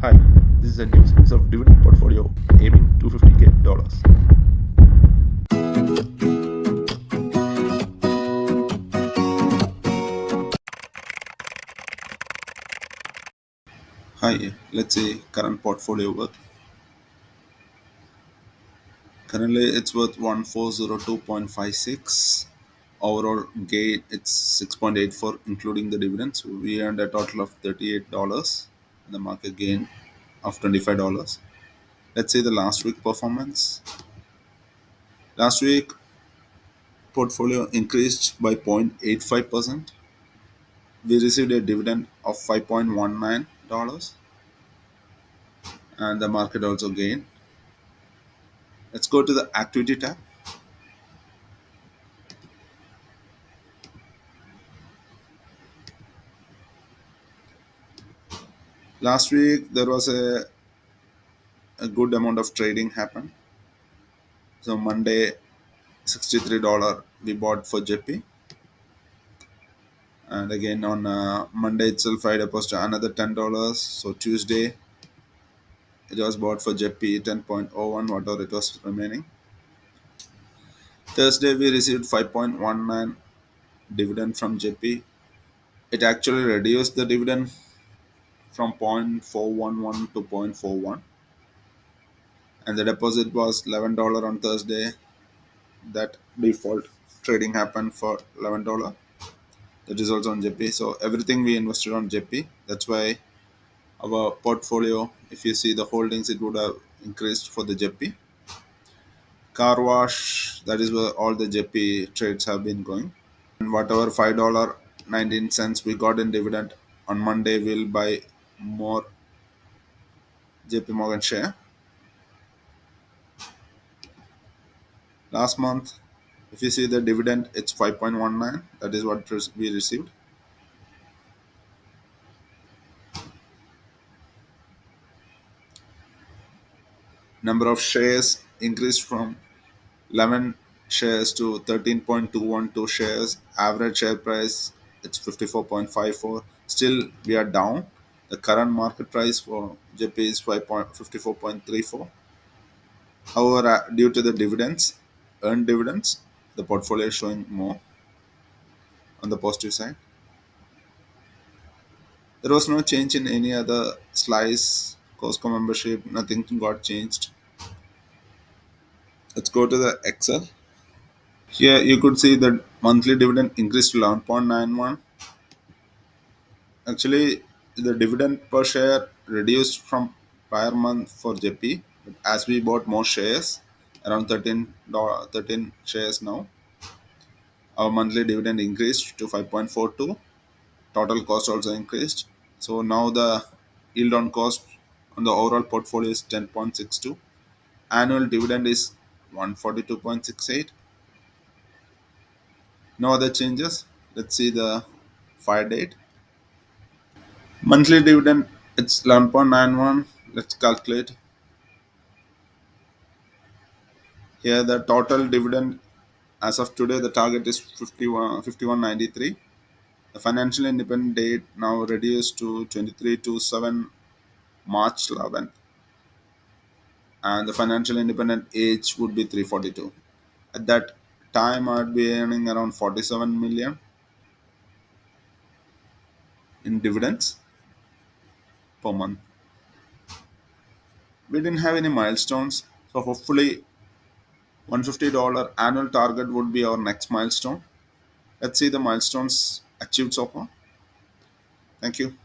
Hi, this is a new series of dividend portfolio aiming $250K. Hi, let's say current portfolio worth. Currently, it's worth 1402.56. Overall gain, it's 6.84, including the dividends. We earned a total of $38. The market gain of $25. Let's say the last week performance. Last week, portfolio increased by 0.85%. We received a dividend of $5.19 and the market also gained. Let's go to the activity tab. Last week there was a good amount of trading happened. So Monday $63 we bought for JP, and again on Monday itself I deposited another $10. So Tuesday it was bought for JP 10.01 whatever it was remaining. Thursday we received 5.19 dividend from JP. It actually reduced the dividend from 0.411 to 0.41, and the deposit was $11 on Thursday. That default trading happened for $11. That is also on JP. So everything we invested on JP. That's why our portfolio, if you see the holdings, it would have increased for the JP. Car wash, that is where all the JP trades have been going. And whatever $5.19 we got in dividend on Monday, we'll buy more JP Morgan share. Last month, if you see the dividend, it's 5.19. That is what we received. Number of shares increased from 11 shares to 13.212 shares. Average share price it's 54.54. Still we are down. The current market price for JP is 5.54.34. However, due to the dividends, earned dividends, the portfolio is showing more on the positive side. There was no change in any other slice, Costco membership, nothing got changed. Let's go to the Excel. Here you could see that monthly dividend increased to 11.91. Actually, the dividend per share reduced from prior month for JP, but as we bought more shares, around 13 shares now, our monthly dividend increased to 5.42. Total cost also increased. So now the yield on cost on the overall portfolio is 10.62. Annual dividend is 142.68. No other changes. Let's see the fire date. Monthly dividend it's 11.91. Let's calculate. Here the total dividend as of today the target is 51.93. The financial independent date now reduced to 23 to 7 March 11th, and the financial independent age would be 342. At that time I'd be earning around 47 million in dividends per month. We didn't have any milestones, so hopefully $150 annual target would be our next milestone. Let's see the milestones achieved so far. Thank you.